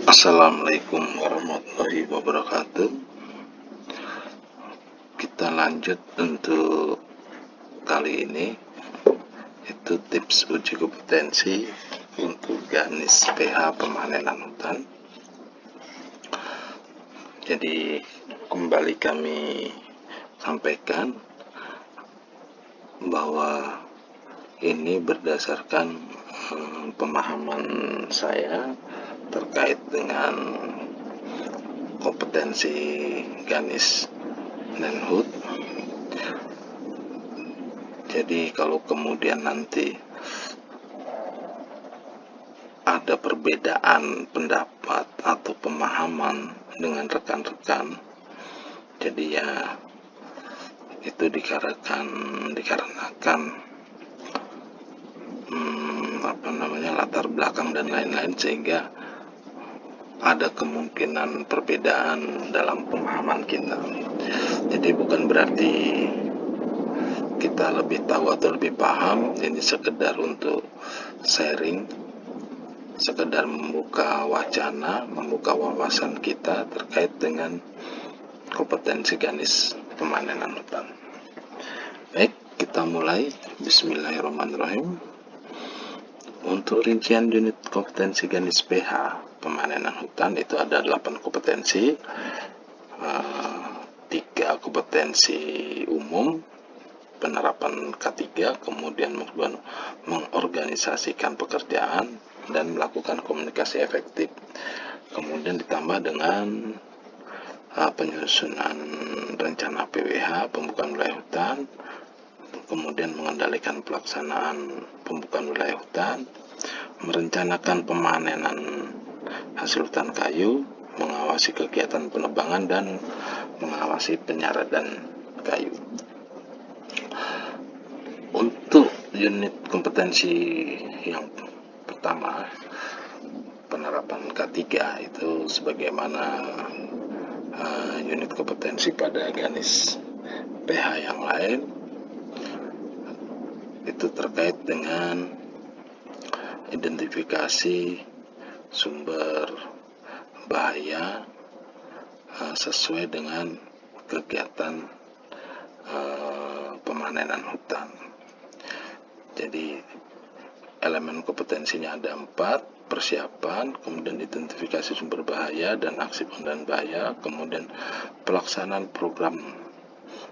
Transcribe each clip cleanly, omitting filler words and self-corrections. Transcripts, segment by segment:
Assalamualaikum warahmatullahi wabarakatuh. Kita lanjut untuk kali ini, itu tips uji kompetensi untuk ganis PH pemanenan hutan. Jadi kembali kami sampaikan bahwa ini berdasarkan pemahaman saya terkait dengan kompetensi ganis Nenhut. Jadi kalau kemudian nanti ada perbedaan pendapat atau pemahaman dengan rekan-rekan, jadi ya itu dikarenakan latar belakang dan lain-lain, sehingga ada kemungkinan perbedaan dalam pemahaman kita. Jadi bukan berarti kita lebih tahu atau lebih paham, ini sekedar untuk sharing, sekedar membuka wacana, membuka wawasan kita terkait dengan kompetensi ganis pemanenan hutan. Baik, kita mulai. Bismillahirrahmanirrahim. Untuk rincian unit kompetensi ganis PH pemanenan hutan itu ada 8 kompetensi, 3 kompetensi umum, penerapan K3, kemudian mengorganisasikan pekerjaan dan melakukan komunikasi efektif, kemudian ditambah dengan penyusunan rencana PWH pembukaan wilayah hutan, kemudian mengendalikan pelaksanaan pembukaan wilayah hutan, merencanakan pemanenan hasil hutan kayu, mengawasi kegiatan penebangan dan mengawasi penyaradan kayu. Untuk unit kompetensi yang pertama, penerapan K3, itu sebagaimana unit kompetensi pada ganis PH yang lain, itu terkait dengan identifikasi sumber bahaya sesuai dengan kegiatan pemanenan hutan. Jadi elemen kompetensinya ada 4, persiapan, kemudian identifikasi sumber bahaya dan aksi pengendalian bahaya, kemudian pelaksanaan program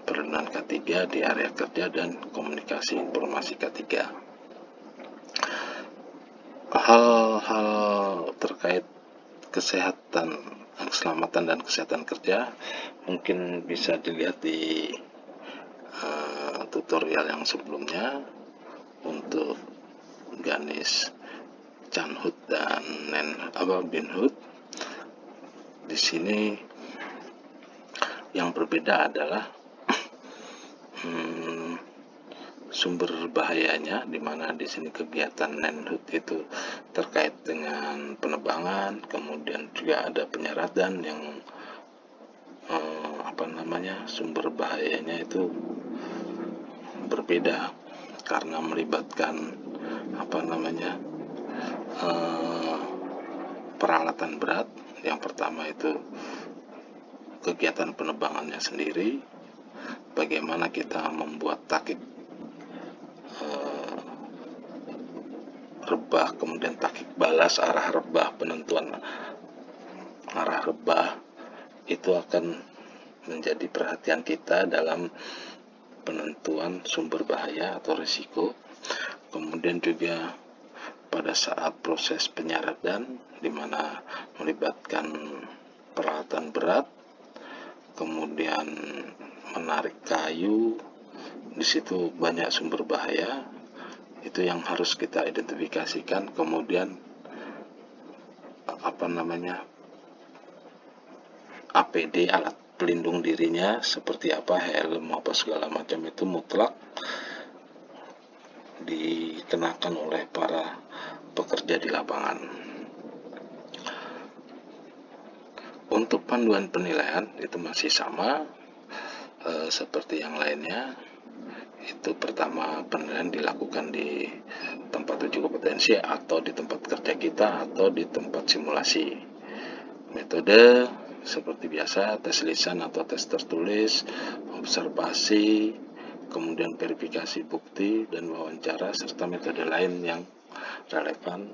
perlindungan K3 di area kerja dan komunikasi informasi K3. Hal-hal terkait kesehatan, keselamatan dan kesehatan kerja mungkin bisa dilihat di tutorial yang sebelumnya untuk ganis Canhut dan Binhut. Di sini yang berbeda adalah sumber bahayanya, di mana di sini kegiatan Nenhut itu terkait dengan penebangan, kemudian juga ada penyaradan yang sumber bahayanya itu berbeda karena melibatkan peralatan berat. Yang pertama itu kegiatan penebangannya sendiri, bagaimana kita membuat takik rebah, kemudian takik balas arah rebah, penentuan arah rebah itu akan menjadi perhatian kita dalam penentuan sumber bahaya atau risiko. Kemudian juga pada saat proses penyaradan, di mana melibatkan peralatan berat, kemudian menarik kayu, di situ banyak sumber bahaya, itu yang harus kita identifikasikan. Kemudian APD, alat pelindung dirinya seperti apa, helm apa segala macam itu mutlak dikenakan oleh para pekerja di lapangan. Untuk panduan penilaian itu masih sama seperti yang lainnya. Itu pertama, penilaian dilakukan di tempat uji kompetensi atau di tempat kerja kita atau di tempat simulasi. Metode seperti biasa, tes lisan atau tes tertulis, observasi, kemudian verifikasi bukti dan wawancara, serta metode lain yang relevan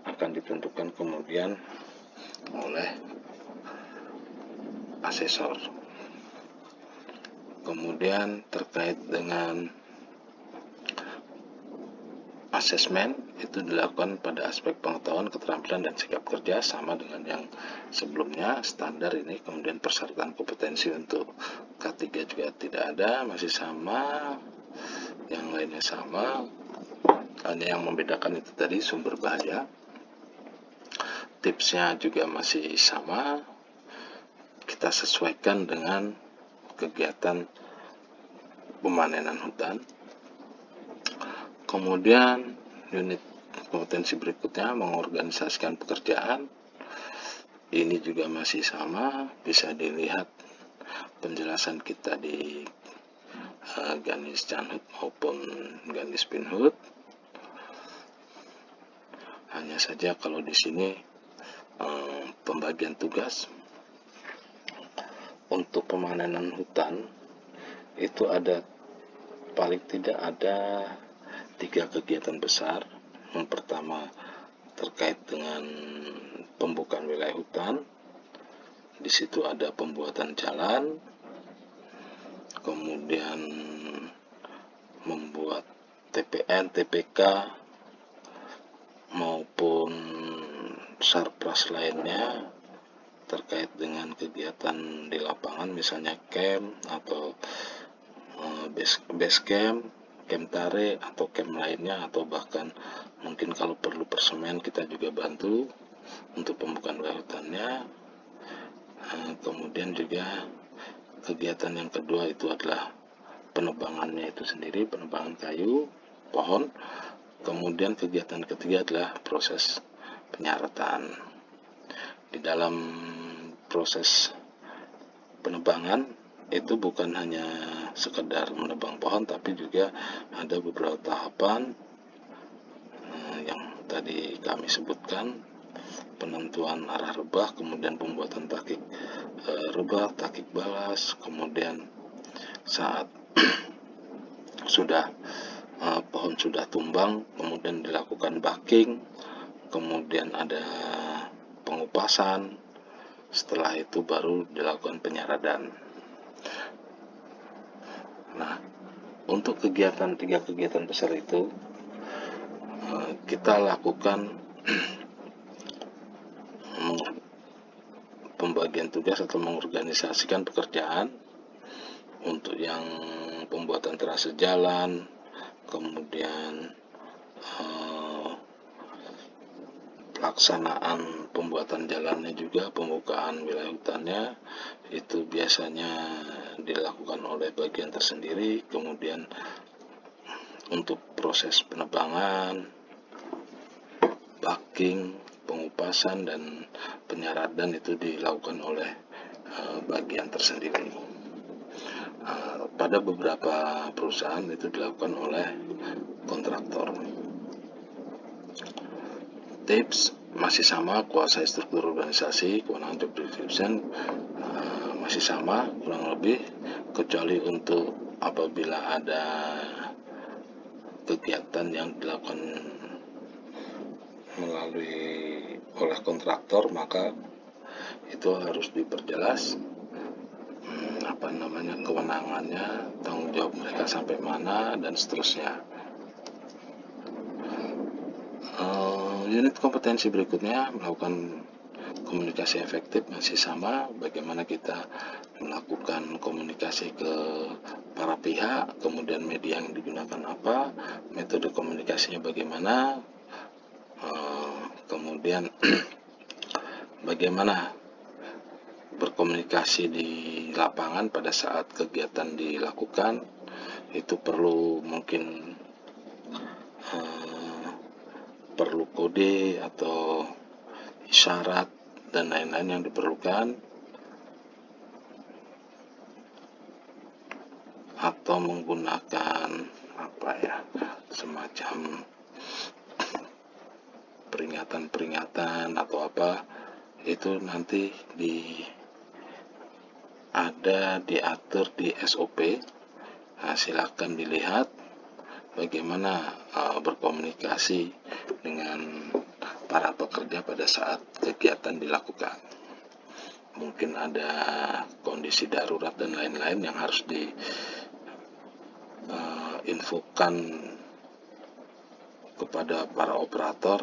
akan ditentukan kemudian oleh asesor. Kemudian terkait dengan asesmen itu dilakukan pada aspek pengetahuan, keterampilan, dan sikap kerja, sama dengan yang sebelumnya, standar ini. Kemudian persyaratan kompetensi untuk K3 juga tidak ada, masih sama, yang lainnya sama, hanya yang membedakan itu tadi sumber bahaya. Tipsnya juga masih sama, kita sesuaikan dengan kegiatan pemanenan hutan. Kemudian unit kompetensi berikutnya, mengorganisasikan pekerjaan. Ini juga masih sama, bisa dilihat penjelasan kita di Ganis Canhut maupun Ganis Pinhut. Hanya saja kalau di sini pembagian tugas untuk pemanenan hutan itu ada, paling tidak ada 3 kegiatan besar. Yang pertama terkait dengan pembukaan wilayah hutan. Di situ ada pembuatan jalan, kemudian membuat TPN, TPK maupun sarpras lainnya terkait dengan kegiatan di lapangan, misalnya camp atau base camp, camp tare atau camp lainnya, atau bahkan mungkin kalau perlu persemen kita juga bantu untuk pembukaan wilayah hutannya. Kemudian juga kegiatan yang kedua itu adalah penebangannya itu sendiri, penebangan kayu, pohon. Kemudian kegiatan ketiga adalah proses penyaratan. Di dalam proses penebangan itu bukan hanya sekedar menebang pohon, tapi juga ada beberapa tahapan yang tadi kami sebutkan, penentuan arah rebah, kemudian pembuatan takik rebah, takik balas, kemudian saat sudah pohon sudah tumbang, kemudian dilakukan backing, kemudian ada pengupasan, setelah itu baru dilakukan penyaradan. Nah, untuk tiga kegiatan besar itu kita lakukan pembagian tugas atau mengorganisasikan pekerjaan. Untuk yang pembuatan terase jalan, kemudian pelaksanaan pembuatan jalannya juga, pembukaan wilayah hutannya itu biasanya dilakukan oleh bagian tersendiri. Kemudian untuk proses penebangan, backing, pengupasan, dan penyaratan itu dilakukan oleh bagian tersendiri. Pada beberapa perusahaan itu dilakukan oleh kontraktor. Tips masih sama, kuasai struktur organisasi, kewenangan job description masih sama kurang lebih, kecuali untuk apabila ada kegiatan yang dilakukan melalui oleh kontraktor, maka itu harus diperjelas kewenangannya, tanggung jawab mereka sampai mana, dan seterusnya. Unit kompetensi berikutnya, melakukan komunikasi efektif, masih sama, bagaimana kita melakukan komunikasi ke para pihak, kemudian media yang digunakan apa, metode komunikasinya bagaimana, kemudian bagaimana berkomunikasi di lapangan pada saat kegiatan dilakukan. Itu perlu mungkin perlu kode atau isyarat dan lain-lain yang diperlukan, atau menggunakan semacam peringatan peringatan-peringatan atau apa, itu nanti ada diatur di SOP. Nah, silakan dilihat bagaimana berkomunikasi dengan para pekerja pada saat kegiatan dilakukan. Mungkin ada kondisi darurat dan lain-lain yang harus diinfokan kepada para operator,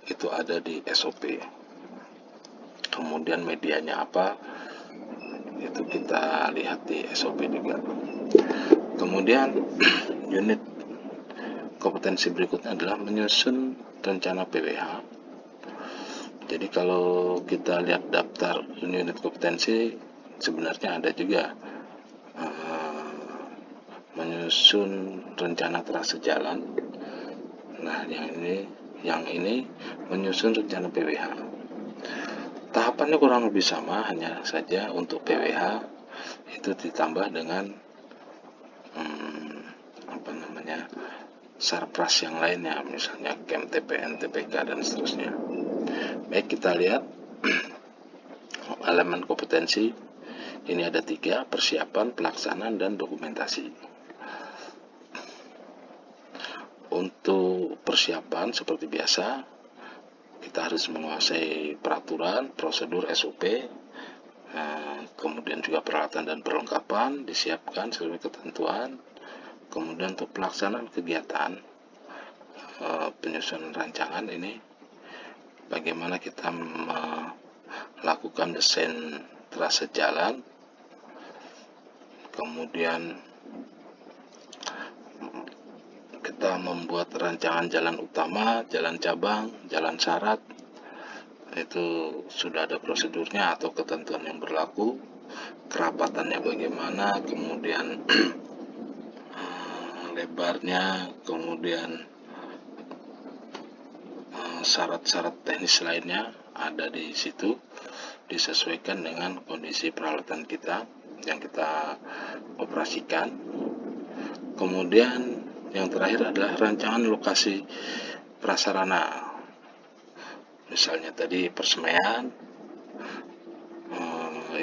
itu ada di SOP. Kemudian medianya apa, itu kita lihat di SOP juga. Kemudian unit kompetensi berikutnya adalah menyusun rencana PWH. Jadi kalau kita lihat daftar unit kompetensi, sebenarnya ada juga menyusun rencana trase jalan. Nah, yang ini menyusun rencana PWH. Tahapannya kurang lebih sama, hanya saja untuk PWH itu ditambah dengan sarpras yang lainnya, misalnya KEM, TPN, TPK, dan seterusnya. Baik, kita lihat elemen kompetensi. Ini ada 3, persiapan, pelaksanaan, dan dokumentasi. Untuk persiapan seperti biasa, kita harus menguasai peraturan, prosedur, SOP, kemudian juga peralatan dan perlengkapan disiapkan sesuai ketentuan. Kemudian untuk pelaksanaan kegiatan, penyusunan rancangan ini, bagaimana kita melakukan desain trase jalan, kemudian kita membuat rancangan jalan utama, jalan cabang, jalan syarat, itu sudah ada prosedurnya atau ketentuan yang berlaku, kerapatannya bagaimana, kemudian lebarnya, kemudian syarat-syarat teknis lainnya ada di situ, disesuaikan dengan kondisi peralatan kita yang kita operasikan. Kemudian yang terakhir adalah rancangan lokasi prasarana. Misalnya tadi persemaian,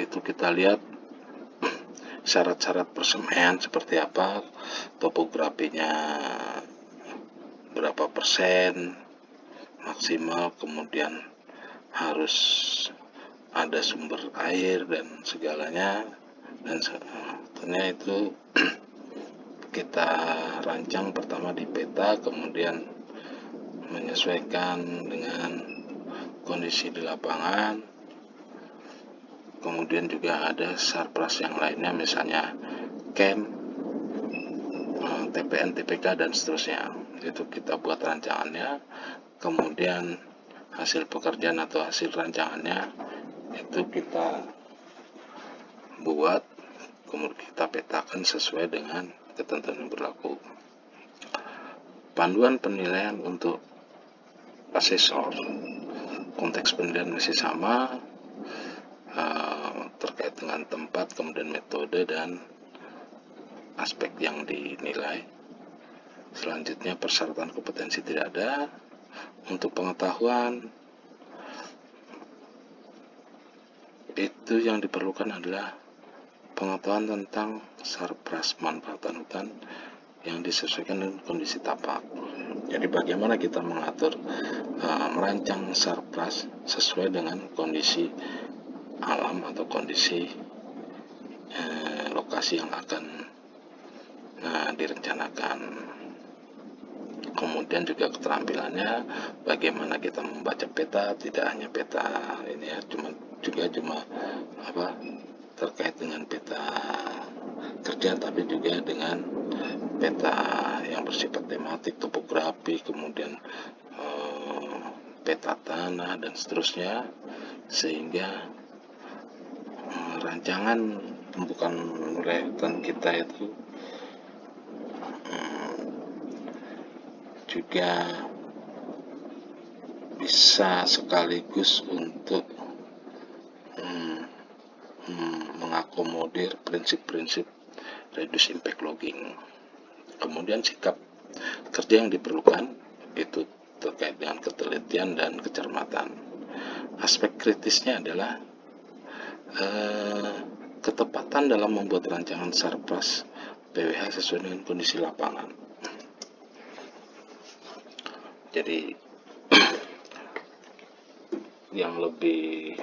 itu kita lihat syarat-syarat persemaian seperti apa, topografinya berapa persen maksimal, kemudian harus ada sumber air dan segalanya, dan tentunya itu kita rancang pertama di peta, kemudian menyesuaikan dengan kondisi di lapangan. Kemudian juga ada sarpras yang lainnya, misalnya KEM, TPN, TPK, dan seterusnya. Itu kita buat rancangannya, kemudian hasil pekerjaan atau hasil rancangannya itu kita buat, kemudian kita petakan sesuai dengan ketentuan yang berlaku. Panduan penilaian untuk asesor, konteks penilaian masih sama, terkait dengan tempat, kemudian metode, dan aspek yang dinilai. Selanjutnya persyaratan kompetensi tidak ada. Untuk pengetahuan, itu yang diperlukan adalah pengetahuan tentang sarpras manfaatan hutan yang disesuaikan dengan kondisi tapak. Jadi bagaimana kita mengatur, merancang sarpras sesuai dengan kondisi alam atau kondisi lokasi yang akan direncanakan. Kemudian juga keterampilannya, bagaimana kita membaca peta, tidak hanya peta ini ya, cuma terkait dengan peta kerja, tapi juga dengan peta yang bersifat tematik, topografi, kemudian peta tanah dan seterusnya, sehingga rancangan bukan relatan kita itu juga bisa sekaligus untuk mengakomodir prinsip-prinsip reduce impact logging. Kemudian sikap kerja yang diperlukan itu terkait dengan kehati-hatian dan kecermatan. Aspek kritisnya adalah ketepatan dalam membuat rancangan Sarpras PWH sesuai dengan kondisi lapangan. Jadi yang lebih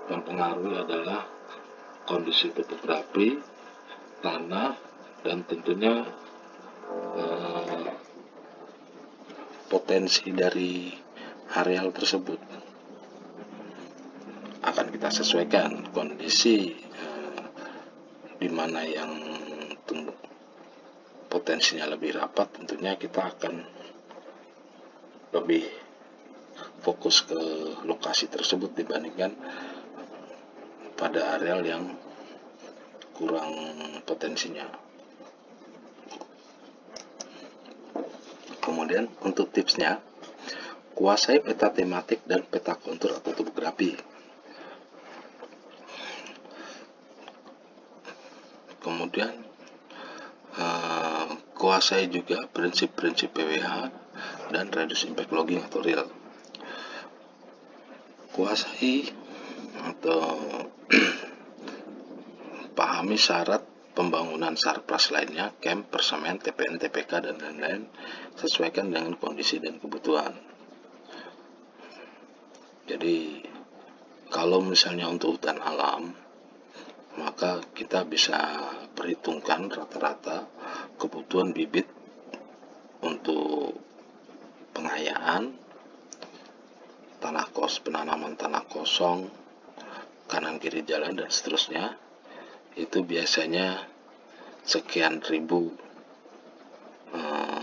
mempengaruhi adalah kondisi topografi, tanah, dan tentunya potensi dari areal tersebut. Akan kita sesuaikan kondisi di mana yang potensinya lebih rapat, tentunya kita akan lebih fokus ke lokasi tersebut dibandingkan pada areal yang kurang potensinya. Kemudian untuk tipsnya, kuasai peta tematik dan peta kontur atau topografi. Kemudian kuasai juga prinsip-prinsip PWH dan reduce impact logging atau RIL. Kuasai atau pahami syarat pembangunan Sarpras lainnya, camp, persemen, TPN, TPK, dan lain-lain, sesuaikan dengan kondisi dan kebutuhan. Jadi kalau misalnya untuk hutan alam, maka kita bisa perhitungkan rata-rata kebutuhan bibit untuk pengayaan, penanaman tanah kosong, kanan kiri jalan, dan seterusnya. Itu biasanya sekian ribu,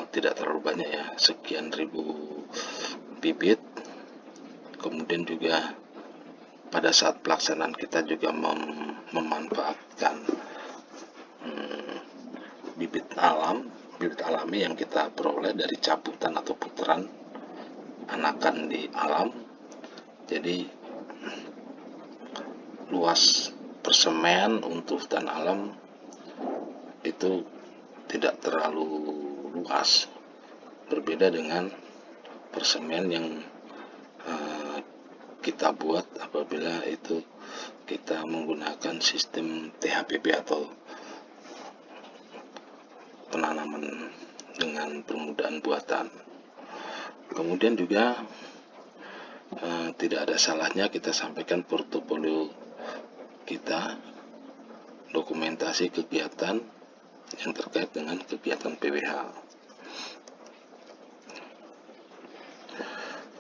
tidak terlalu banyak ya, sekian ribu bibit. Kemudian juga pada saat pelaksanaan kita juga memanfaatkan bibit alami yang kita peroleh dari cabutan atau putaran anakan di alam. Jadi luas persemen untuk hutan alam itu tidak terlalu luas, berbeda dengan persemen yang kita buat apabila itu kita menggunakan sistem THPP atau penanaman dengan permudahan buatan. Kemudian juga tidak ada salahnya kita sampaikan portofolio kita, dokumentasi kegiatan yang terkait dengan kegiatan PWH.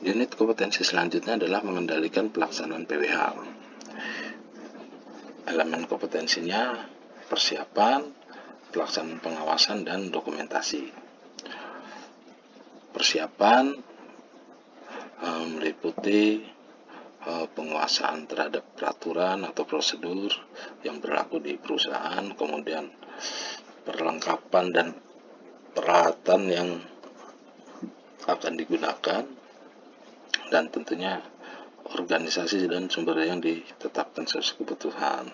Unit kompetensi selanjutnya adalah mengendalikan pelaksanaan PWH. Elemen kompetensinya persiapan, pelaksanaan pengawasan, dan dokumentasi. Persiapan meliputi penguasaan terhadap peraturan atau prosedur yang berlaku di perusahaan, kemudian perlengkapan dan peralatan yang akan digunakan, dan tentunya organisasi dan sumber daya yang ditetapkan sesuai kebutuhan.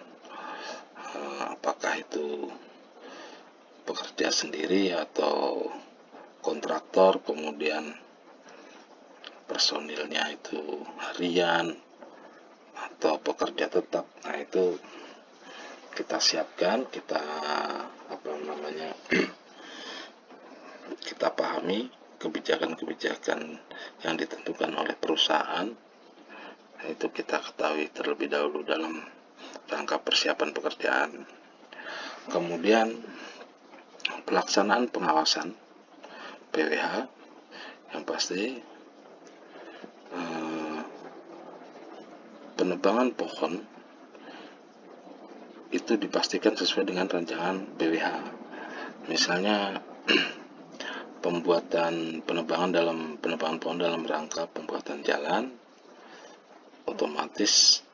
Apakah itu pekerja sendiri atau kontraktor, kemudian personilnya itu harian atau pekerja tetap. Nah, itu kita siapkan, kita kita pahami kebijakan-kebijakan yang ditentukan oleh perusahaan. Itu kita ketahui terlebih dahulu dalam rangka persiapan pekerjaan. Kemudian pelaksanaan pengawasan PWH yang pasti penebangan pohon itu dipastikan sesuai dengan rancangan PWH. Misalnya penebangan pohon dalam rangka pembuatan jalan, otomatis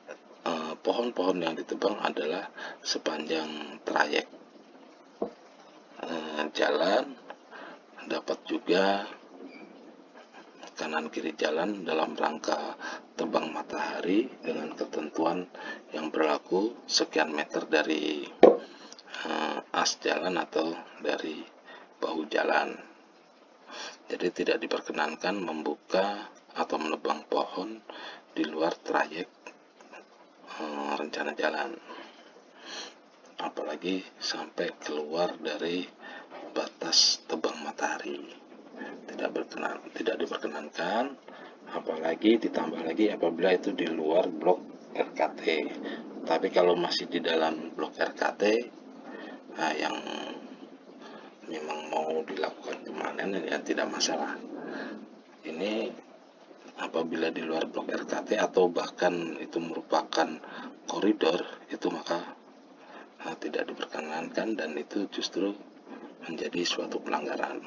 pohon-pohon yang ditebang adalah sepanjang trayek jalan, dapat juga kanan kiri jalan dalam rangka tebang matahari dengan ketentuan yang berlaku sekian meter dari as jalan atau dari bahu jalan. Jadi tidak diperkenankan membuka atau menebang pohon di luar trayek rencana jalan, apalagi sampai keluar dari batas tebang matahari. Tidak diperkenankan, apalagi ditambah lagi apabila itu di luar blok RKT. Tapi kalau masih di dalam blok RKT, yang memang mau dilakukan pemanen ya tidak masalah. Ini apabila di luar blok RKT atau bahkan itu merupakan koridor, itu maka tidak diperkenankan, dan itu justru menjadi suatu pelanggaran.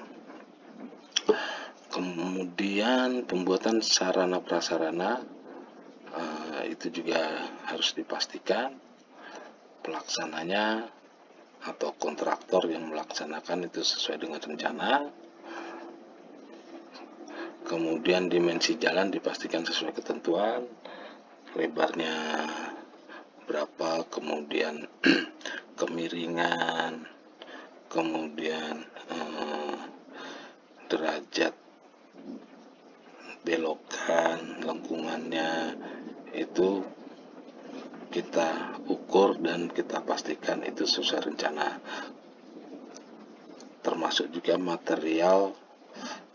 Kemudian pembuatan sarana prasarana itu juga harus dipastikan pelaksananya atau kontraktor yang melaksanakan itu sesuai dengan rencana. Kemudian dimensi jalan dipastikan sesuai ketentuan, lebarnya berapa, kemudian kemiringan, kemudian derajat belokan, lengkungannya itu kita ukur dan kita pastikan itu sesuai rencana. Termasuk juga material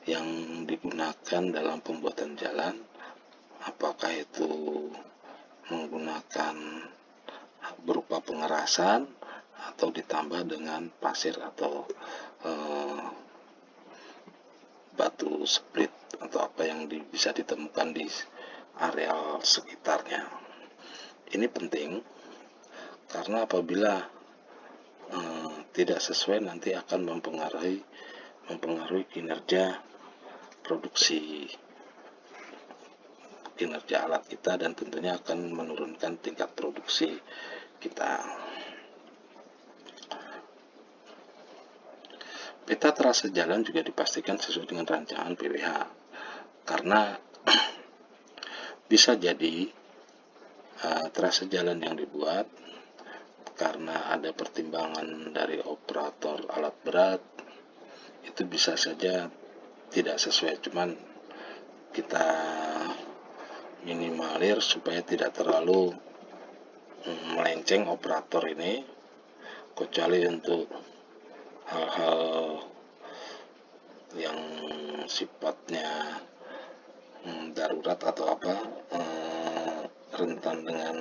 yang digunakan dalam pembuatan jalan, apakah itu menggunakan berupa pengerasan atau ditambah dengan pasir atau batu split atau apa yang bisa ditemukan di areal sekitarnya. Ini penting karena apabila tidak sesuai nanti akan mempengaruhi kinerja produksi, kinerja alat kita, dan tentunya akan menurunkan tingkat produksi kita. Peta trase jalan juga dipastikan sesuai dengan rancangan PWH, karena bisa jadi trase jalan yang dibuat karena ada pertimbangan dari operator alat berat, itu bisa saja tidak sesuai. Cuman kita minimalir supaya tidak terlalu melenceng operator ini, kecuali untuk hal-hal yang sifatnya darurat atau apa, rentan dengan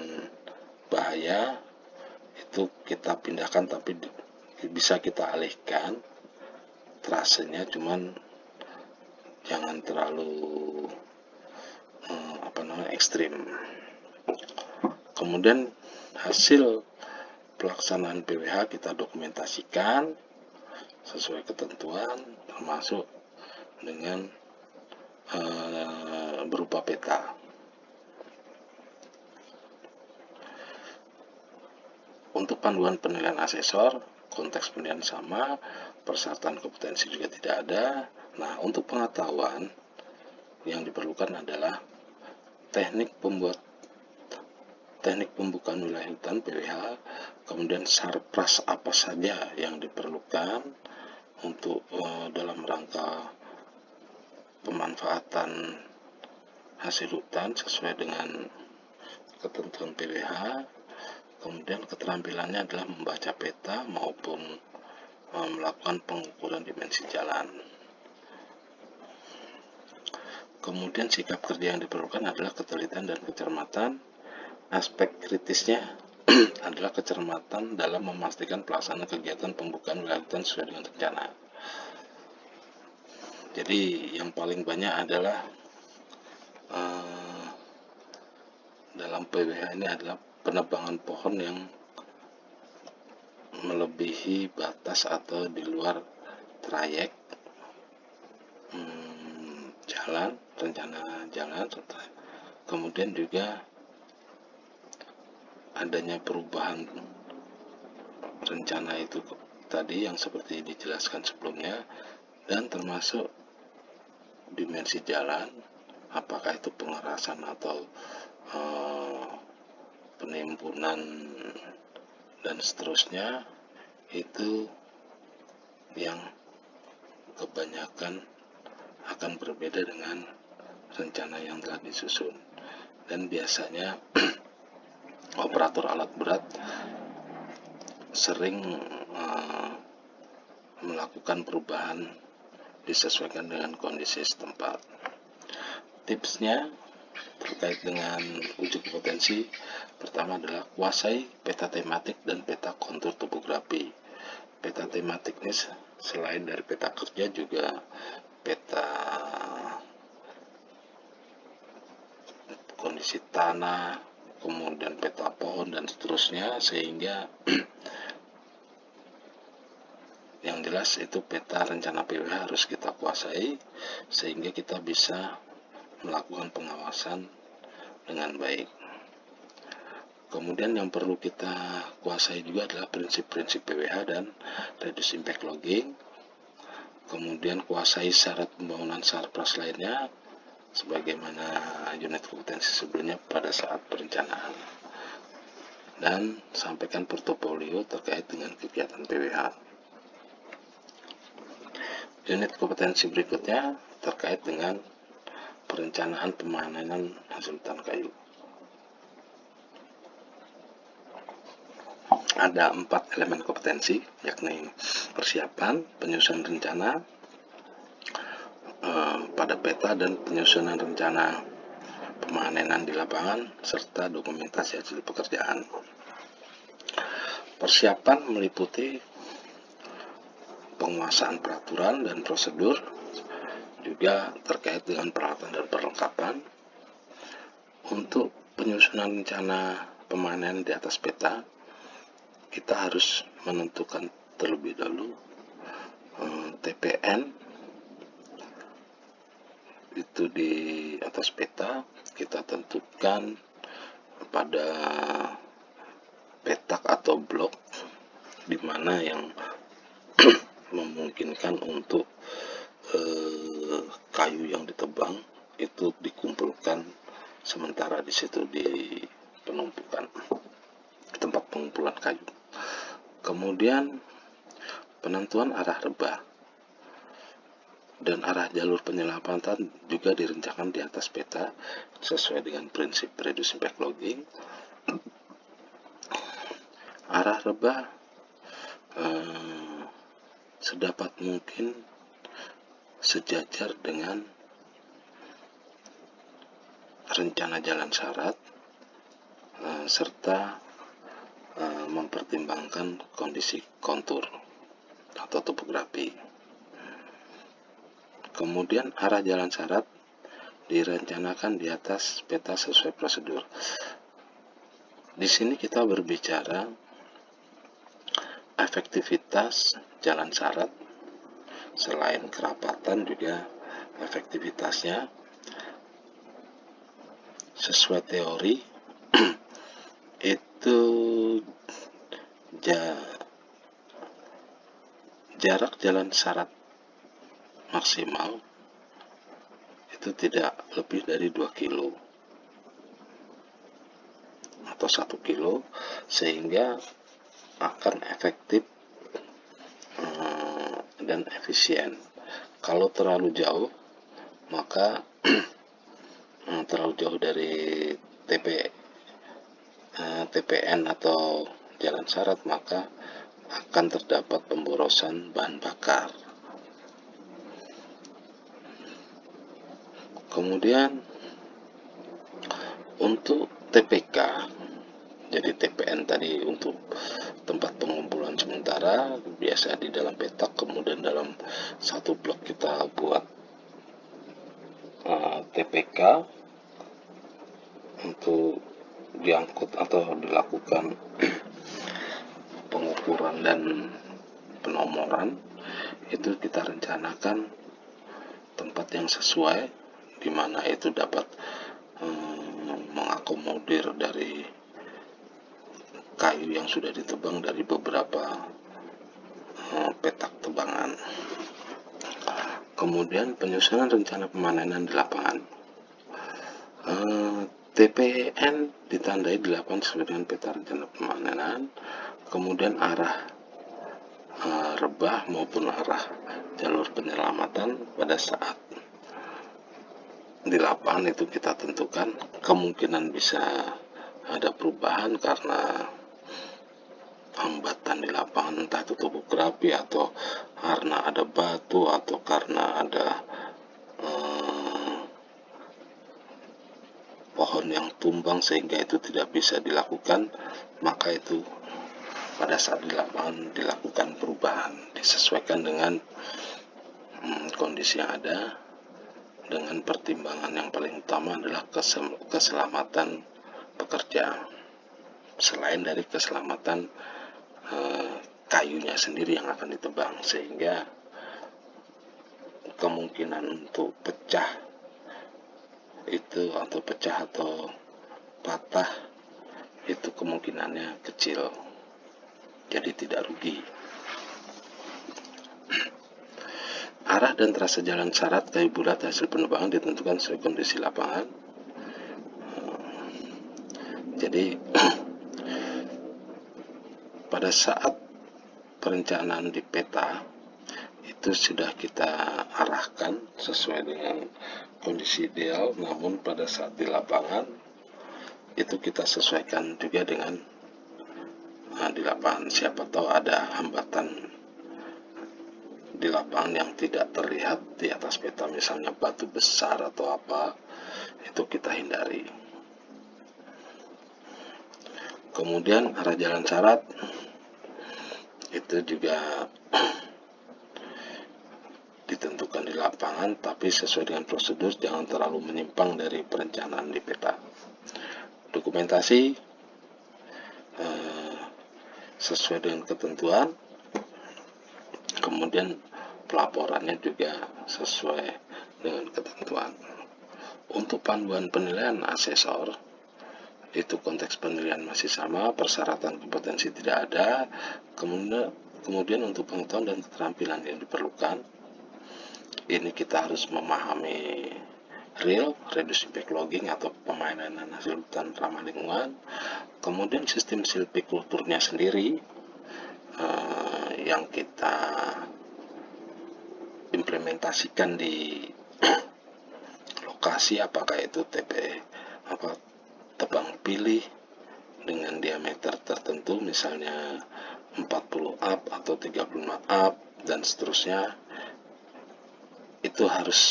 bahaya, itu kita pindahkan, tapi bisa kita alihkan trasenya, cuman jangan terlalu ekstrim. Kemudian hasil pelaksanaan PWH kita dokumentasikan sesuai ketentuan, termasuk dengan berupa peta. Untuk panduan penilaian asesor, konteks penilaian sama, persyaratan kompetensi juga tidak ada. Nah, untuk pengetahuan yang diperlukan adalah teknik pembukaan wilayah hutan PWH, kemudian sarpras apa saja yang diperlukan untuk dalam rangka pemanfaatan hasil hutan sesuai dengan ketentuan PWH. Kemudian keterampilannya adalah membaca peta maupun melakukan pengukuran dimensi jalan. Kemudian sikap kerja yang diperlukan adalah ketelitian dan kecermatan. Aspek kritisnya adalah kecermatan dalam memastikan pelaksanaan kegiatan pembukaan wilayah hutan sesuai dengan rencana. Jadi yang paling banyak adalah dalam PWH ini adalah penebangan pohon yang melebihi batas atau di luar trayek jalan, rencana jalan. Kemudian juga adanya perubahan rencana itu tadi yang seperti dijelaskan sebelumnya, dan termasuk dimensi jalan, apakah itu pengerasan atau penimbunan dan seterusnya, itu yang kebanyakan akan berbeda dengan rencana yang telah disusun. Dan biasanya operator alat berat sering melakukan perubahan disesuaikan dengan kondisi setempat. Tipsnya terkait dengan uji kompetensi, pertama adalah kuasai peta tematik dan peta kontur topografi. Peta tematik ini selain dari peta kerja juga peta kondisi tanah, kemudian peta pohon dan seterusnya, sehingga yang jelas itu peta rencana PWH harus kita kuasai sehingga kita bisa melakukan pengawasan dengan baik. Kemudian yang perlu kita kuasai juga adalah prinsip-prinsip PWH dan reduce impact logging. Kemudian kuasai syarat pembangunan sarpras lainnya sebagaimana unit kompetensi sebelumnya pada saat perencanaan. Dan sampaikan portofolio terkait dengan kegiatan PWH. Unit kompetensi berikutnya terkait dengan perencanaan pemanenan hasil hutan kayu. Ada 4 elemen kompetensi, yakni persiapan, penyusunan rencana pada peta dan penyusunan rencana pemanenan di lapangan, serta dokumentasi hasil pekerjaan. Persiapan meliputi penguasaan peraturan dan prosedur, juga terkait dengan peralatan dan perlengkapan. Untuk penyusunan rencana pemanenan di atas peta, kita harus menentukan terlebih dahulu TPN itu di atas peta. Kita tentukan pada petak atau blok di mana yang memungkinkan untuk kayu yang ditebang itu dikumpulkan sementara di situ di penumpukan tempat pengumpulan kayu. Kemudian penentuan arah rebah dan arah jalur penyelamatan juga direncanakan di atas peta sesuai dengan prinsip reduce impact logging. Arah rebah sedapat mungkin sejajar dengan rencana jalan syarat serta mempertimbangkan kondisi kontur atau topografi. Kemudian arah jalan syarat direncanakan di atas peta sesuai prosedur. Di sini kita berbicara efektivitas jalan syarat, selain kerapatan juga efektivitasnya sesuai teori itu jarak jalan syarat maksimal itu tidak lebih dari 2 kilo atau 1 kilo, sehingga akan efektif dan efisien. Kalau terlalu jauh, maka terlalu jauh dari TPN atau jalan syarat, maka akan terdapat pemborosan bahan bakar. Kemudian untuk TPK, jadi TPN tadi untuk tempat pengumpulan sementara, biasa di dalam petak, kemudian dalam satu blok kita buat TPK untuk diangkut atau dilakukan pengukuran dan penomoran. Itu kita rencanakan tempat yang sesuai, di mana itu dapat mengakomodir dari kayu yang sudah ditebang dari beberapa petak tebangan. Kemudian penyusunan rencana pemanenan di lapangan. TPN ditandai di lapangan sesuai dengan peta rencana pemanenan. Kemudian arah rebah maupun arah jalur penyelamatan pada saat di lapangan itu kita tentukan. Kemungkinan bisa ada perubahan karena hambatan di lapangan, entah itu topografi atau karena ada batu atau karena ada pohon yang tumbang sehingga itu tidak bisa dilakukan, maka itu pada saat di lapangan dilakukan perubahan, disesuaikan dengan kondisi yang ada, dengan pertimbangan yang paling utama adalah keselamatan pekerja, selain dari keselamatan kayunya sendiri yang akan ditebang, sehingga kemungkinan untuk pecah atau patah itu kemungkinannya kecil, jadi tidak rugi. Arah dan trase jalan syarat kayu bulat hasil penebangan ditentukan sesuai kondisi lapangan. Jadi pada saat perencanaan di peta itu sudah kita arahkan sesuai dengan kondisi ideal, namun pada saat di lapangan itu kita sesuaikan juga dengan di lapangan. Siapa tahu ada hambatan di lapangan yang tidak terlihat di atas peta, misalnya batu besar atau apa, itu kita hindari. Kemudian arah jalan syarat itu juga ditentukan di lapangan, tapi sesuai dengan prosedur, jangan terlalu menyimpang dari perencanaan di peta. Dokumentasi sesuai dengan ketentuan, kemudian pelaporannya juga sesuai dengan ketentuan. Untuk panduan penilaian asesor, itu konteks penilaian masih sama, persyaratan kompetensi tidak ada. Kemudian untuk pengetahuan dan keterampilan yang diperlukan, ini kita harus memahami real, reducing backlogging atau pemainan hasil hutan ramah lingkungan. Kemudian sistem silvikulturnya sendiri yang kita implementasikan di lokasi, apakah itu tebang pilih dengan diameter tertentu, misalnya 40 up atau 35 up dan seterusnya, itu harus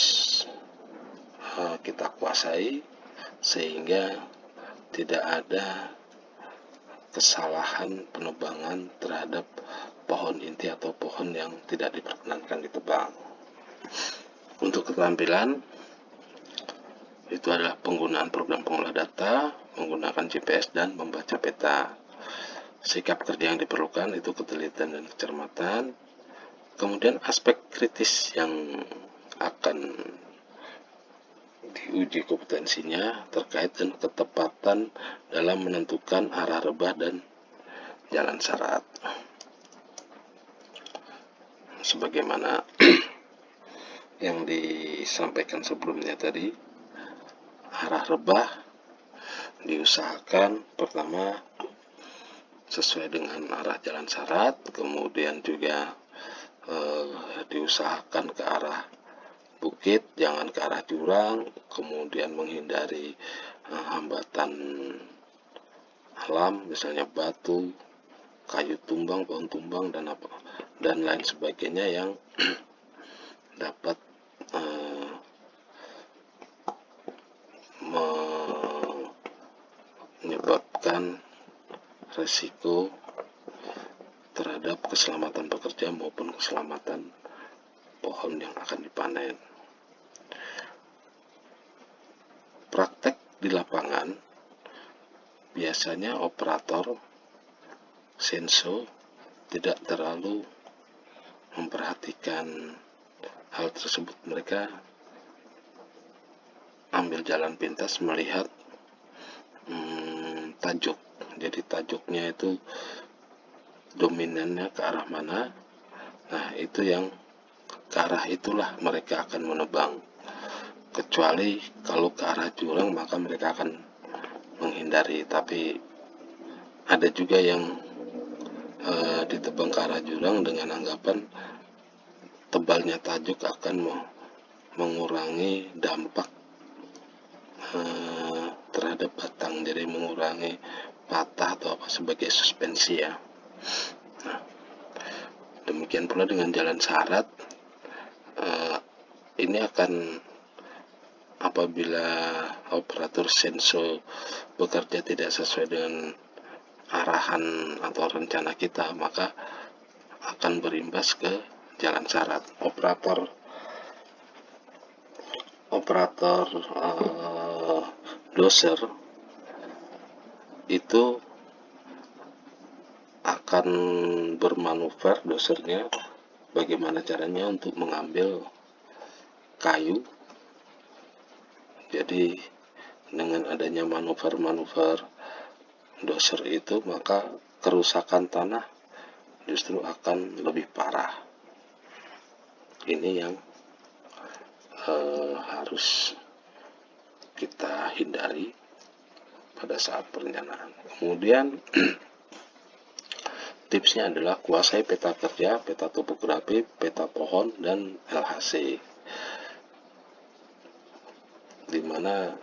kita kuasai sehingga tidak ada kesalahan penebangan terhadap pohon inti atau pohon yang tidak diperkenankan ditebang. Untuk keterampilan itu adalah penggunaan program pengolah data, menggunakan GPS dan membaca peta. Sikap kerja yang diperlukan itu ketelitian dan kecermatan. Kemudian aspek kritis yang akan diuji kompetensinya terkait dengan ketepatan dalam menentukan arah rebah dan jalan syarat. Sebagaimana yang disampaikan sebelumnya tadi, arah rebah diusahakan pertama sesuai dengan arah jalan syarat, kemudian juga diusahakan ke arah bukit, jangan ke arah jurang, kemudian menghindari hambatan alam, misalnya batu, kayu tumbang, pohon tumbang, dan lain sebagainya yang dapat menyebabkan resiko terhadap keselamatan pekerja maupun keselamatan pohon yang akan dipanen. Praktek di lapangan, biasanya operator senso tidak terlalu memperhatikan hal tersebut. Mereka ambil jalan pintas melihat tajuk. Jadi tajuknya itu dominannya ke arah mana. Nah, itu yang ke arah itulah mereka akan menebang. Kecuali kalau ke arah jurang, maka mereka akan menghindari. Tapi ada juga yang ditebang ke arah jurang dengan anggapan tebalnya tajuk akan mengurangi dampak terhadap batang, jadi mengurangi patah atau apa sebagai suspensi ya. Nah, demikian pula dengan jalan syarat, ini akan apabila operator senso bekerja tidak sesuai dengan arahan atau rencana kita, maka akan berimbas ke jalan syarat. Operator doser itu akan bermanuver dosernya bagaimana caranya untuk mengambil kayu. Jadi dengan adanya manuver-manuver doser itu, maka kerusakan tanah justru akan lebih parah. Ini yang harus kita hindari pada saat perencanaan. Kemudian tipsnya adalah kuasai peta kerja, peta topografi, peta pohon, dan LHC, dimana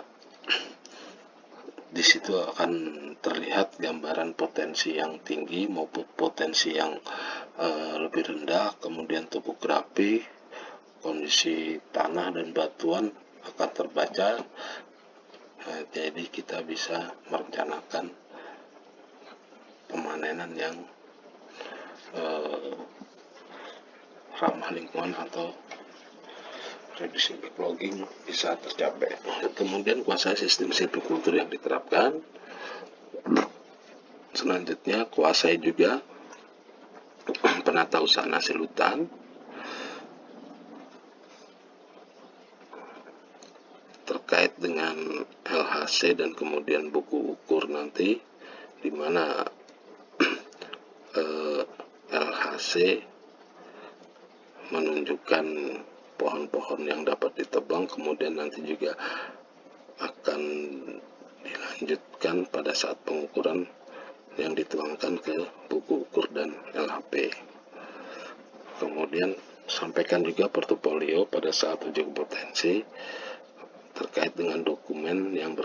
di situ akan terlihat gambaran potensi yang tinggi maupun potensi yang lebih rendah, kemudian topografi, kondisi tanah dan batuan akan terbaca. Jadi kita bisa merencanakan pemanenan yang ramah lingkungan atau reducing backlogging bisa tercapai. Kemudian kuasai sistem silvikultur yang diterapkan. Selanjutnya kuasai juga penata usaha hasil hutan, terkait dengan LHC dan kemudian buku ukur nanti, di mana LHC menunjukkan pohon-pohon yang dapat ditebang, kemudian nanti juga akan dilanjutkan pada saat pengukuran yang dituangkan ke buku ukur dan LHP. Kemudian sampaikan juga portofolio pada saat uji kompetensi terkait dengan dokumen yang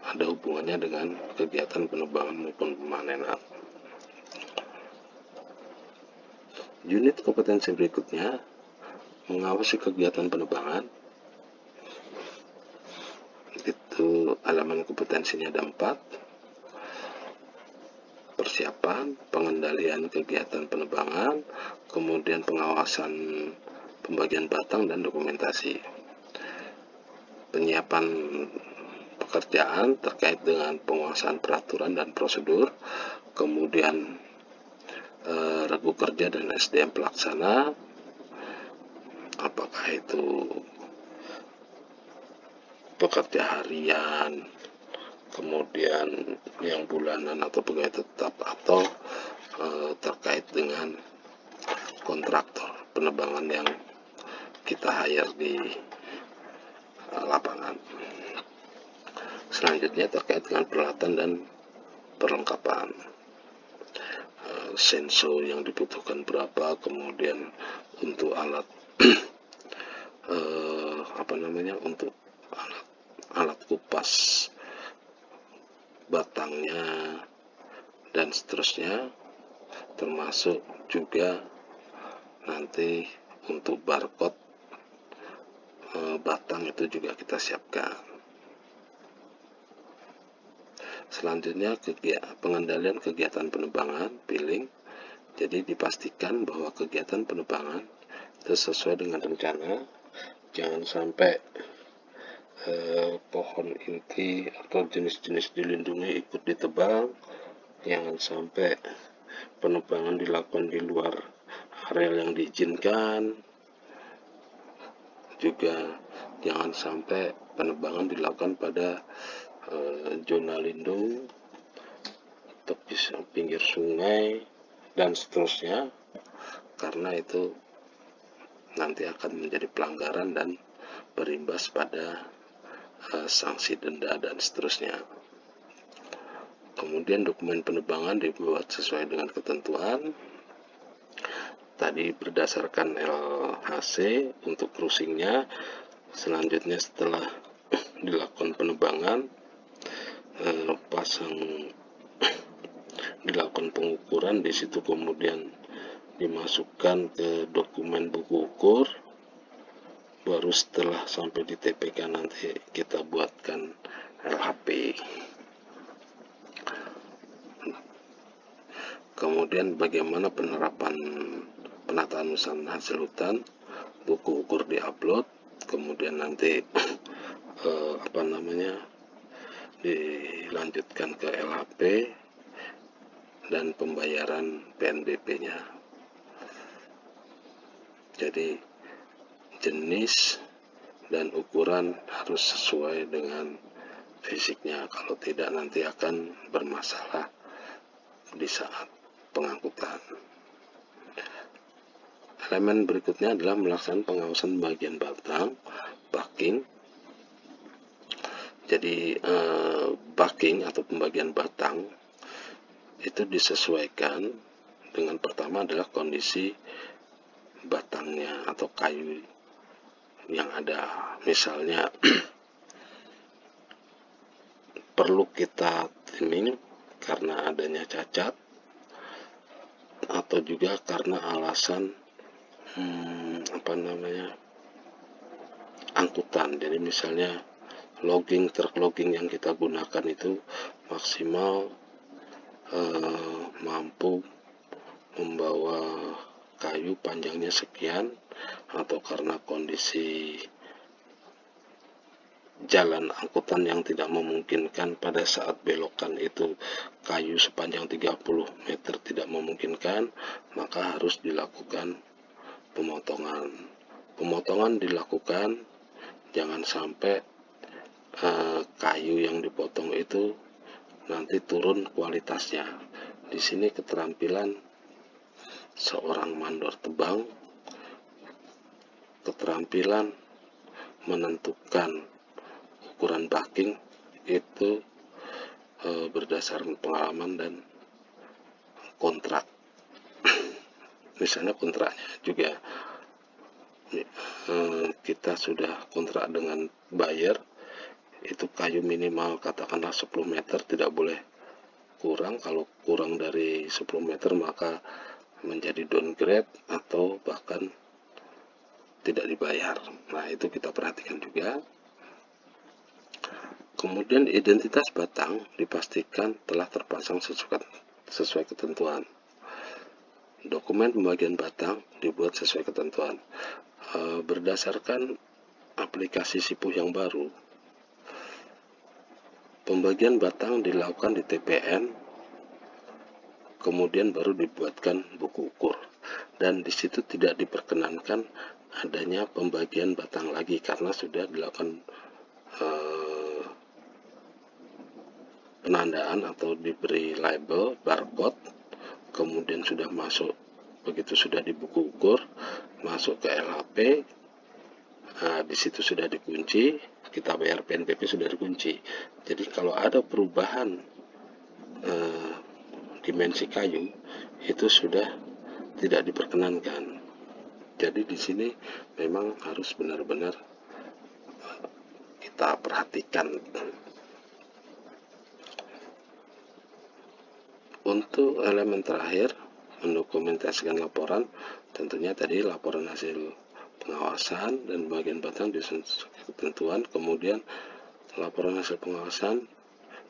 ada hubungannya dengan kegiatan penebangan maupun pemanenan. Unit kompetensi berikutnya mengawasi kegiatan penebangan. Itu halaman kompetensinya ada 4. Persiapan, pengendalian kegiatan penebangan, kemudian pengawasan pembagian batang dan dokumentasi. Penyiapan pekerjaan terkait dengan penguasaan peraturan dan prosedur, kemudian regu kerja dan SDM pelaksana, apakah itu pekerja harian, kemudian yang bulanan atau pegawai tetap, atau terkait dengan kontraktor penebangan yang kita hire di lapangan. Selanjutnya terkait dengan peralatan dan perlengkapan, senso yang dibutuhkan berapa, kemudian untuk alat untuk alat kupas batangnya dan seterusnya, termasuk juga nanti untuk barcode batang itu juga kita siapkan. Selanjutnya pengendalian kegiatan penebangan, billing. Jadi dipastikan bahwa kegiatan penebangan itu sesuai dengan rencana. Jangan sampai pohon inti atau jenis-jenis dilindungi ikut ditebang. Jangan sampai penebangan dilakukan di luar area yang diizinkan. Juga jangan sampai penebangan dilakukan pada zona lindung, tepi pinggir sungai, dan seterusnya, karena itu nanti akan menjadi pelanggaran dan berimbas pada sanksi denda dan seterusnya. Kemudian dokumen penebangan dibuat sesuai dengan ketentuan. Tadi berdasarkan LHC untuk cruisingnya, Selanjutnya setelah dilakukan penebangan, dilakukan pengukuran, di situ kemudian dimasukkan ke dokumen buku ukur, baru setelah sampai di TPK nanti kita buatkan LHP. Kemudian bagaimana penerapan penataan usaha hasil hutan, buku ukur diupload, kemudian nanti dilanjutkan ke LHP dan pembayaran PNBP-nya. Jadi jenis dan ukuran harus sesuai dengan fisiknya, kalau tidak nanti akan bermasalah di saat pengangkutan. Elemen berikutnya adalah melaksanakan pengawasan bagian batang, backing. Jadi backing atau pembagian batang itu disesuaikan dengan, pertama adalah kondisi batangnya atau kayu yang ada. Misalnya perlu kita trimming karena adanya cacat, atau juga karena alasan angkutan. Jadi misalnya truk logging yang kita gunakan itu maksimal mampu membawa kayu panjangnya sekian, atau karena kondisi jalan angkutan yang tidak memungkinkan pada saat belokan itu kayu sepanjang 30 meter tidak memungkinkan, maka harus dilakukan pemotongan. Pemotongan dilakukan, jangan sampai kayu yang dipotong itu nanti turun kualitasnya. Di sini keterampilan seorang mandor tebang, keterampilan menentukan ukuran backing itu berdasarkan pengalaman dan kontrak. Misalnya kontraknya juga kita sudah kontrak dengan buyer, itu kayu minimal katakanlah 10 meter, tidak boleh kurang. Kalau kurang dari 10 meter maka menjadi downgrade atau bahkan tidak dibayar. Nah, itu kita perhatikan juga. Kemudian identitas batang dipastikan telah terpasang sesuai ketentuan. Dokumen pembagian batang dibuat sesuai ketentuan. Berdasarkan aplikasi Sipuh yang baru, pembagian batang dilakukan di TPN, kemudian baru dibuatkan buku ukur. Dan di situ tidak diperkenankan adanya pembagian batang lagi karena sudah dilakukan penandaan atau diberi label barcode, kemudian sudah masuk, begitu sudah di buku ukur, masuk ke LHP, di situ sudah dikunci, kita bayar PNBP sudah dikunci. Jadi kalau ada perubahan dimensi kayu itu sudah tidak diperkenankan. Jadi di sini memang harus benar-benar kita perhatikan. Untuk elemen terakhir, mendokumentasikan laporan, tentunya tadi laporan hasil pengawasan dan bagian batang disesuaikan ketentuan, kemudian laporan hasil pengawasan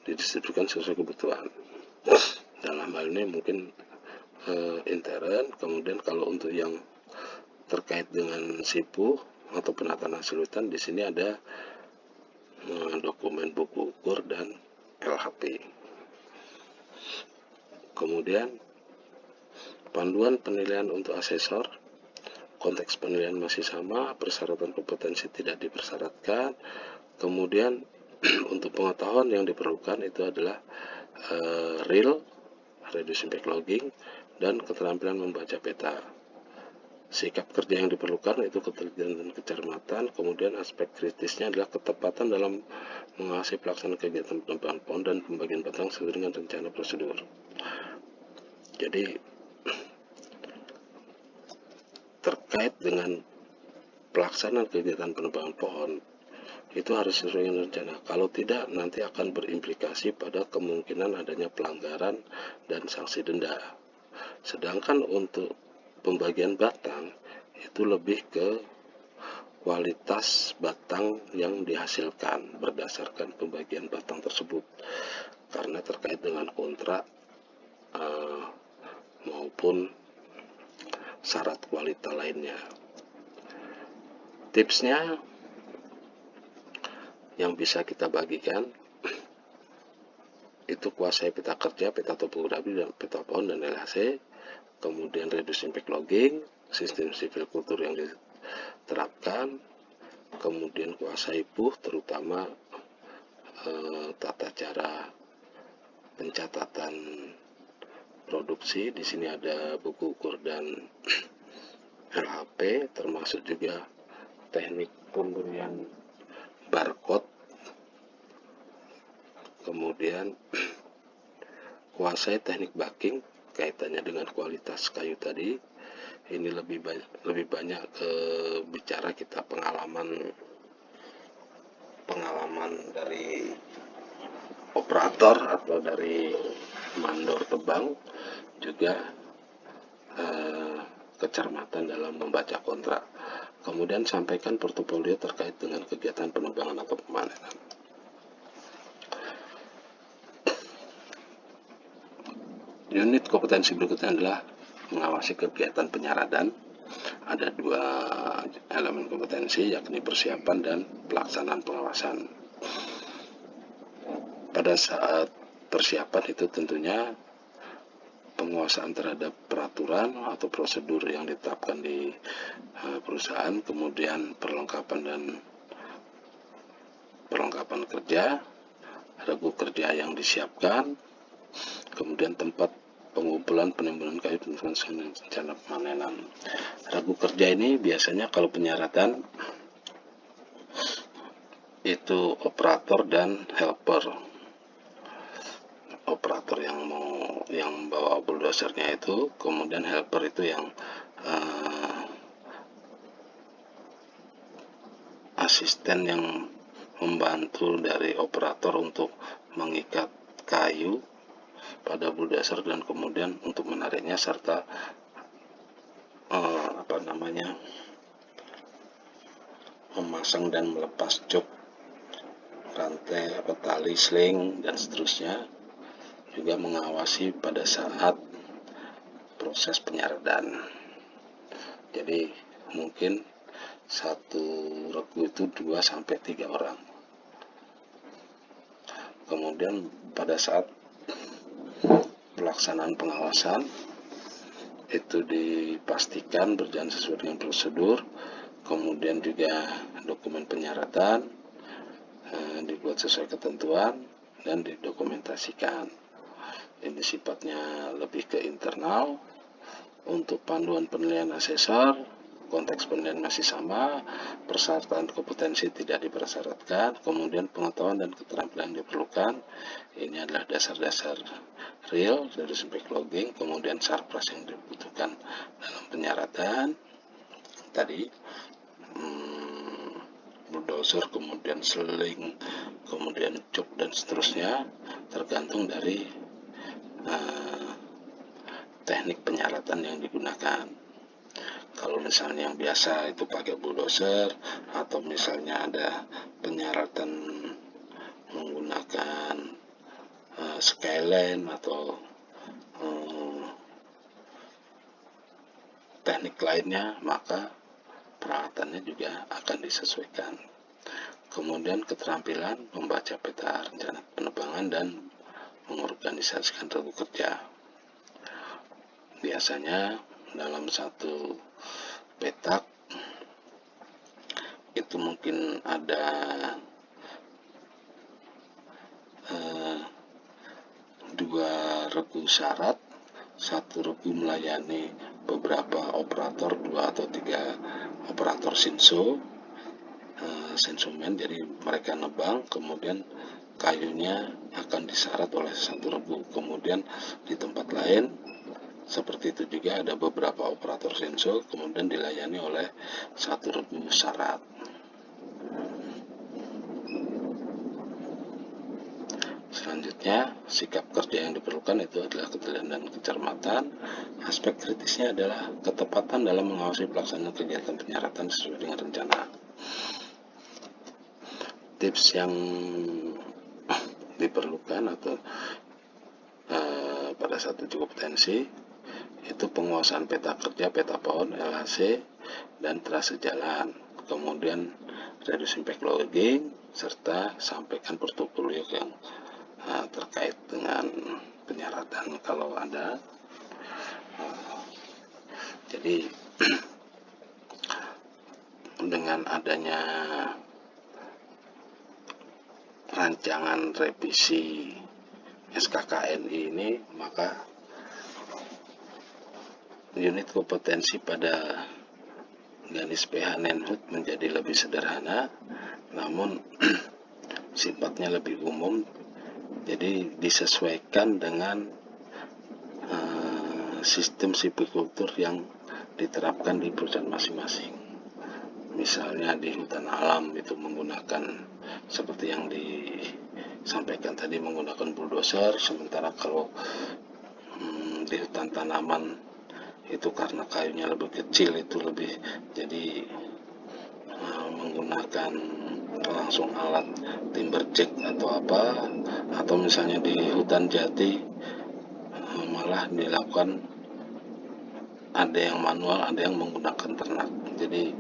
didistribusikan sesuai kebutuhan. Dalam hal ini mungkin intern. Kemudian kalau untuk yang terkait dengan Sipuh atau penataan hasil hutan, di sini ada dokumen buku ukur dan LHP. Kemudian panduan penilaian untuk asesor, konteks penilaian masih sama, persyaratan kompetensi tidak dipersyaratkan. Kemudian untuk pengetahuan yang diperlukan itu adalah real, reducing backlogging, dan keterampilan membaca peta. Sikap kerja yang diperlukan itu ketelitian dan kecermatan. Kemudian aspek kritisnya adalah ketepatan dalam mengawasi pelaksanaan kegiatan penebangan pohon dan pembagian batang sesuai dengan rencana prosedur. Jadi terkait dengan pelaksanaan kegiatan penebangan pohon itu harus sesuai dengan rencana. Kalau tidak, nanti akan berimplikasi pada kemungkinan adanya pelanggaran dan sanksi denda. Sedangkan untuk pembagian batang itu lebih ke kualitas batang yang dihasilkan berdasarkan pembagian batang tersebut, karena terkait dengan kontrak maupun syarat kualitas lainnya. Tipsnya yang bisa kita bagikan itu kuasai peta kerja, peta topografi, dan peta pohon dan LHC, kemudian reduce impact logging, sistem civil kultur yang diterapkan, kemudian kuasai PUH, terutama tata cara pencatatan produksi. Di sini ada buku ukur dan LHP, termasuk juga teknik pemberian barcode. Kemudian kuasai teknik backing kaitannya dengan kualitas kayu tadi. Ini lebih banyak bicara kita pengalaman dari operator atau dari mandor tebang, juga kecermatan dalam membaca kontrak. Kemudian sampaikan portofolio terkait dengan kegiatan penebangan atau pemanenan. Unit kompetensi berikutnya adalah mengawasi kegiatan penyaradan. Ada 2 elemen kompetensi, yakni persiapan dan pelaksanaan pengawasan. Pada saat persiapan itu tentunya penguasaan terhadap peraturan atau prosedur yang ditetapkan di perusahaan, kemudian perlengkapan kerja, regu kerja yang disiapkan, kemudian tempat pengumpulan penimbunan kayu dan rencana pemanenan. Regu kerja ini biasanya kalau penyaratan itu operator dan helper. Operator yang membawa bulldozernya itu, kemudian helper itu yang asisten yang membantu dari operator untuk mengikat kayu pada bulldozer dan kemudian untuk menariknya, serta memasang dan melepas jok, rantai tali, sling, dan seterusnya. Juga mengawasi pada saat proses penyaradan. Jadi mungkin satu regu itu 2-3 orang. Kemudian pada saat pelaksanaan pengawasan itu dipastikan berjalan sesuai dengan prosedur. Kemudian juga dokumen penyaratan dibuat sesuai ketentuan dan didokumentasikan. Ini sifatnya lebih ke internal. Untuk panduan penilaian asesor, konteks penilaian masih sama, persyaratan kompetensi tidak dipersyaratkan, kemudian pengetahuan dan keterampilan yang diperlukan. Ini adalah dasar-dasar real dari impact logging, kemudian sarpras yang dibutuhkan dalam penyaratan tadi, bulldozer, kemudian sling, kemudian jok, dan seterusnya, tergantung dari teknik penyaratan yang digunakan. Kalau misalnya yang biasa itu pakai bulldozer, atau misalnya ada penyaratan menggunakan skyline atau teknik lainnya, maka peralatannya juga akan disesuaikan. Kemudian keterampilan membaca peta rencana penebangan dan mengorganisasikan regu kerja. Biasanya dalam satu petak itu mungkin ada 2 regu syarat, 1 regu melayani beberapa operator, 2 atau 3 operator sensoman, jadi mereka nebang, kemudian kayunya akan disyarat oleh 1 regu. Kemudian di tempat lain Seperti itu juga ada beberapa operator sensor kemudian dilayani oleh satu rumus syarat. Selanjutnya, sikap kerja yang diperlukan itu adalah ketelitian dan kecermatan. Aspek kritisnya adalah ketepatan dalam mengawasi pelaksanaan kegiatan penyaratan sesuai dengan rencana. Tips yang diperlukan atau pada saat uji kompetensi itu penguasaan peta kerja, peta pohon, LHC, dan trase jalan. Kemudian reducing backlogging serta sampaikan portofolio yang terkait dengan penyaratan kalau ada. Jadi dengan adanya rancangan revisi SKKNI ini, maka unit kompetensi pada garis PH Nenhut menjadi lebih sederhana, namun sifatnya lebih umum, jadi disesuaikan dengan sistem silvikultur yang diterapkan di perusahaan masing-masing. Misalnya di hutan alam itu menggunakan seperti yang disampaikan tadi, menggunakan bulldozer, sementara kalau di hutan tanaman itu karena kayunya lebih kecil itu lebih jadi menggunakan langsung alat timber jack atau apa, atau misalnya di hutan jati malah dilakukan ada yang manual, ada yang menggunakan ternak. Jadi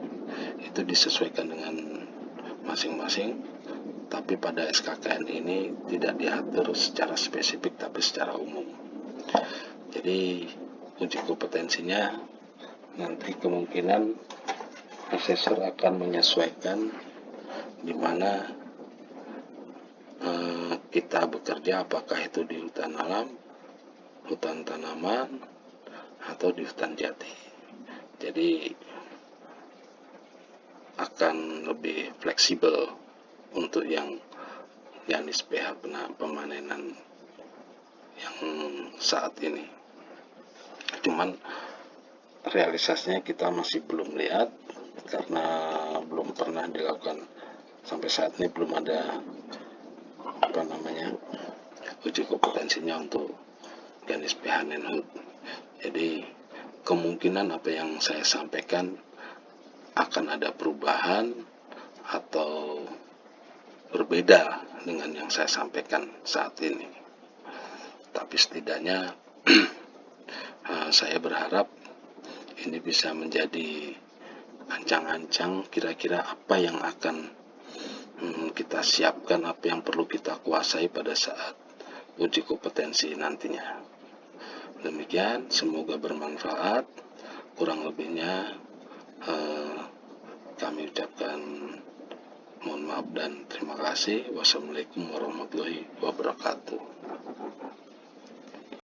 itu disesuaikan dengan masing-masing, tapi pada SKKN ini tidak diatur secara spesifik tapi secara umum. Jadi uji kompetensinya nanti kemungkinan asesor akan menyesuaikan di mana kita bekerja, apakah itu di hutan alam, hutan tanaman, atau di hutan jati. Jadi akan lebih fleksibel untuk yang garis PH pemanenan yang saat ini. Cuman realisasinya kita masih belum lihat karena belum pernah dilakukan sampai saat ini, belum ada uji kompetensinya untuk garis PH Nenhut. Jadi kemungkinan apa yang saya sampaikan akan ada perubahan atau berbeda dengan yang saya sampaikan saat ini. Tapi setidaknya saya berharap ini bisa menjadi ancang-ancang kira-kira apa yang akan kita siapkan, apa yang perlu kita kuasai pada saat uji kompetensi nantinya. Demikian, semoga bermanfaat. Kurang lebihnya kami ucapkan mohon maaf dan terima kasih. Wassalamualaikum warahmatullahi wabarakatuh.